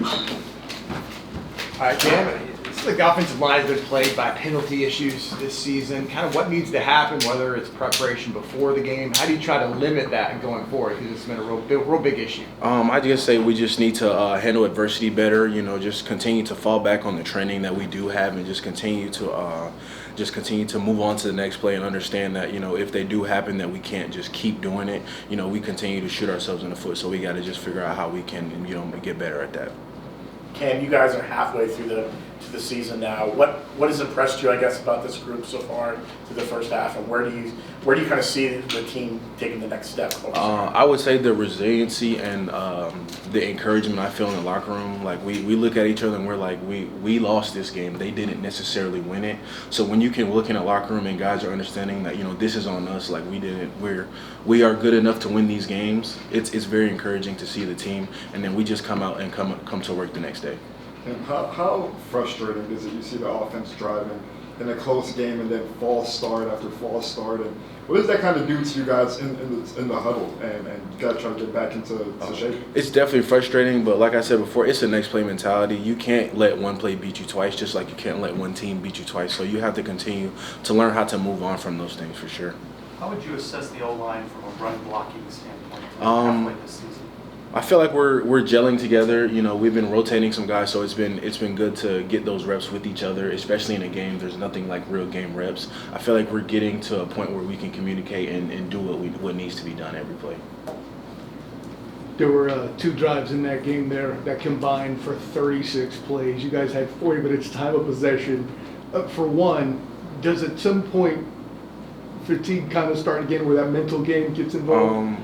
All right, Dan, it seems like the offensive line has been plagued by penalty issues this season. Kind of what needs to happen, whether it's preparation before the game. How do you try to limit that going forward? Because it's been a real big issue. I just say we just need to handle adversity better. Just continue to fall back on the training that we do have, and just continue to move on to the next play and understand that if they do happen, that we can't just keep doing it. We continue to shoot ourselves in the foot, so we got to just figure out how we can get better at that. Cam, you guys are halfway through the season now. What has impressed you, I guess, about this group so far through the first half, and where do you kind of see the team taking the next step? I would say the resiliency and the encouragement I feel in the locker room. Like we look at each other and we're like, we lost this game. They didn't necessarily win it. So when you can look in a locker room and guys are understanding that this is on us. Like we are good enough to win these games. It's very encouraging to see the team, and then we just come out and come to work the next day. And how frustrating is it? You see the offense driving in a close game and then false start after false start. And what does that kind of do to you guys in the huddle and you got to try to get back into shape? It's definitely frustrating, but like I said before, it's a next play mentality. You can't let one play beat you twice, just like you can't let one team beat you twice. So you have to continue to learn how to move on from those things for sure. How would you assess the O-line from a run blocking standpoint halfway this season? I feel like we're gelling together. We've been rotating some guys, so it's been good to get those reps with each other, especially in a game. There's nothing like real game reps. I feel like we're getting to a point where we can communicate and do what needs to be done every play. There were 2 drives in that game there that combined for 36 plays. You guys had 40 minutes time of possession. For one, does at some point fatigue kind of start again where that mental game gets involved?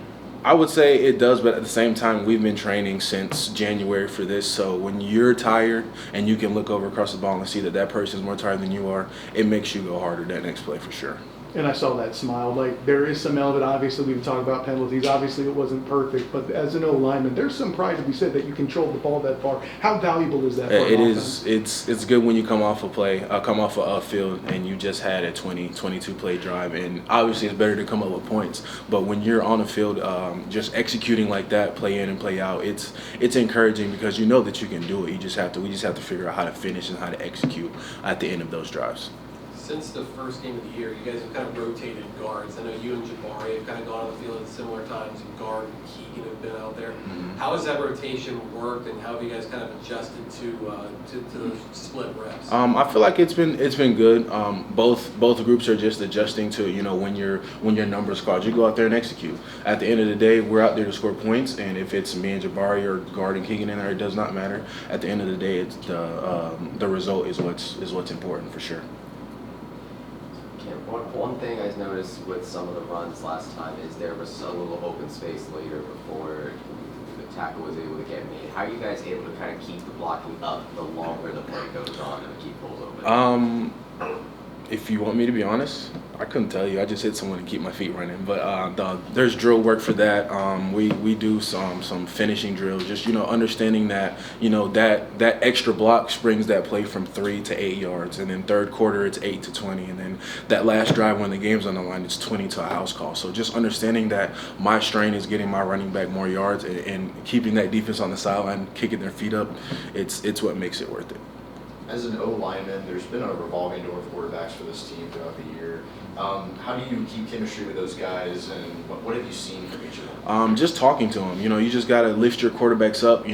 I would say it does, but at the same time, we've been training since January for this. So when you're tired and you can look over across the ball and see that person's more tired than you are, it makes you go harder that next play for sure. And I saw that smile. Like, there is some element, obviously, we've talked about penalties. Obviously, it wasn't perfect, but as an O-lineman, there's some pride to be said that you controlled the ball that far. How valuable is that? It is. It's good when you come off a field, and you just had a 22 play drive, and obviously it's better to come up with points. But when you're on the field, just executing like that, play in and play out, it's encouraging because you know that you can do it. We just have to figure out how to finish and how to execute at the end of those drives. Since the first game of the year, you guys have kind of rotated guards. I know you and Jabari have kind of gone on the field at similar times, and Guard and Keegan have been out there. Mm-hmm. How has that rotation worked, and how have you guys kind of adjusted to those split reps? I feel like it's been good. Both groups are just adjusting to when your numbers called, you go out there and execute. At the end of the day, we're out there to score points, and if it's me and Jabari or Guard and Keegan in there, it does not matter. At the end of the day, it's the result is what's important for sure. One thing I noticed with some of the runs last time is there was a little open space later before the tackle was able to get made. How are you guys able to kind of keep the blocking up the longer the play goes on and keep holes open? If you want me to be honest, I couldn't tell you. I just hit someone to keep my feet running. But there's drill work for that. We do some finishing drills, just understanding that that extra block springs that play from 3 to 8 yards, and then third quarter it's 8 to 20, and then that last drive when the game's on the line it's 20 to a house call. So just understanding that my strain is getting my running back more yards and keeping that defense on the sideline, kicking their feet up. It's what makes it worth it. As an O-lineman, there's been a revolving door of quarterbacks for this team throughout the year. How do you keep chemistry with those guys, and what have you seen from each of them? Just talking to them. You just got to lift your quarterbacks up.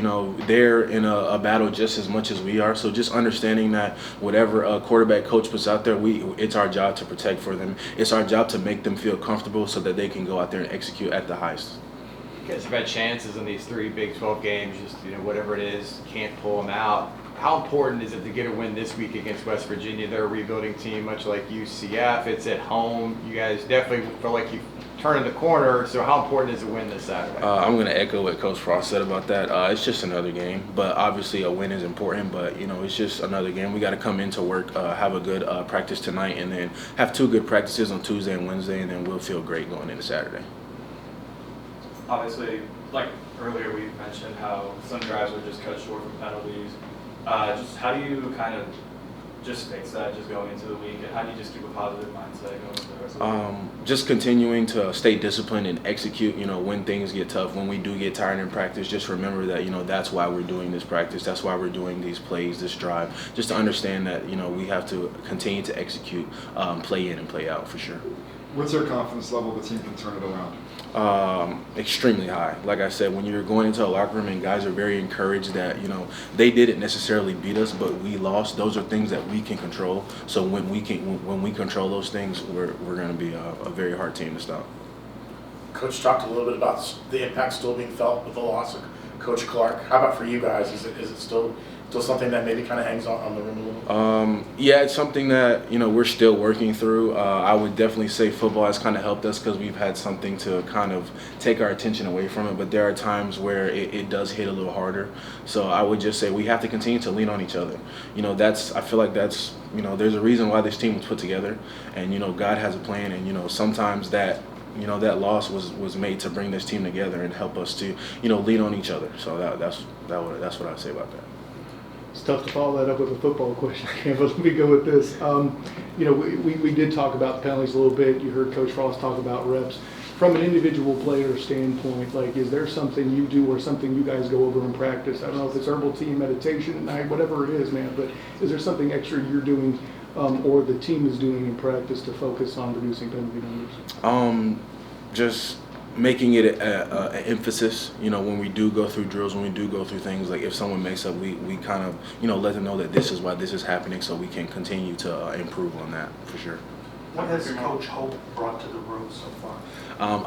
They're in a battle just as much as we are. So just understanding that whatever a quarterback coach puts out there, it's our job to protect for them. It's our job to make them feel comfortable so that they can go out there and execute at the highest. You guys have had chances in these 3 Big 12 games, just whatever it is, can't pull them out. How important is it to get a win this week against West Virginia? They're a rebuilding team, much like UCF. It's at home. You guys definitely feel like you've turned the corner. So how important is a win this Saturday? I'm going to echo what Coach Frost said about that. It's just another game, but obviously a win is important. But it's just another game. We got to come into work, have a good practice tonight, and then have 2 good practices on Tuesday and Wednesday, and then we'll feel great going into Saturday. Obviously, like earlier we mentioned how some drives were just cut short from penalties. Just how do you kind of just fix that just going into the week? And how do you just keep a positive mindset going into the rest of the week? Just continuing to stay disciplined and execute, when things get tough, when we do get tired in practice, just remember that, that's why we're doing this practice. That's why we're doing these plays, this drive, just to understand that, we have to continue to execute, play in and play out for sure. What's your confidence level the team can turn it around? Extremely high. Like I said, when you're going into a locker room and guys are very encouraged that, they didn't necessarily beat us, but we lost. Those are things that we can control. So when we control those things, we're going to be a very hard team to stop. Coach talked a little bit about the impact still being felt with the loss of Coach Clark. How about for you guys? Is it still something that maybe kind of hangs on the room a little? Yeah, it's something that we're still working through. I would definitely say football has kind of helped us because we've had something to kind of take our attention away from it. But there are times where it does hit a little harder. So I would just say we have to continue to lean on each other. I feel like that's there's a reason why this team was put together, and God has a plan, and sometimes that. That loss was made to bring this team together and help us to, lean on each other. So that's what I'd say about that. It's tough to follow that up with a football question, Cam, but let me go with this. We did talk about the penalties a little bit. You heard Coach Frost talk about reps. From an individual player standpoint, is there something you do or something you guys go over in practice? I don't know if it's herbal tea, meditation at night, whatever it is, man, but is there something extra you're doing or the team is doing in practice to focus on reducing penalty numbers? Just making it an emphasis, when we do go through drills, when we do go through things, like if someone makes up, we kind of, let them know that this is why this is happening so we can continue to improve on that for sure. What has Coach Hope brought to the room so far?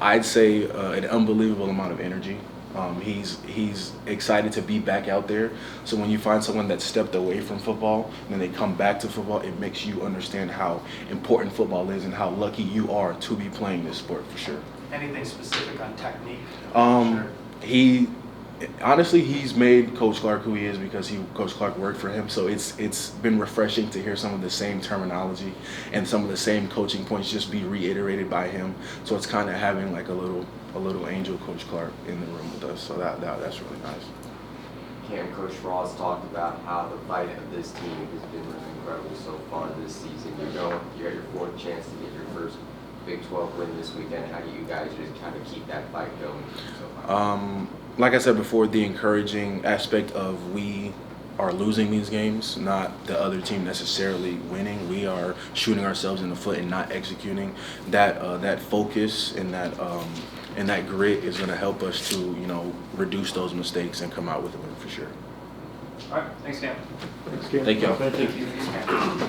I'd say an unbelievable amount of energy. He's excited to be back out there. So when you find someone that stepped away from football and then they come back to football, it makes you understand how important football is and how lucky you are to be playing this sport for sure. Anything specific on technique? He's made Coach Clark who he is because Coach Clark worked for him. So it's been refreshing to hear some of the same terminology and some of the same coaching points just be reiterated by him. So it's kind of having like a little angel Coach Clark in the room with us. So that's really nice. Cam, Coach Frost talked about how the fight of this team has been really incredible so far this season. You're at your fourth chance to get your first Big 12 win this weekend. How do you guys just kind of keep that fight going so far? Like I said before, the encouraging aspect of we are losing these games, not the other team necessarily winning. We are shooting ourselves in the foot and not executing. That focus and that grit is going to help us to reduce those mistakes and come out with a win for sure. All right, thanks, Cam. Thanks, Cam. Thank you. Thank you.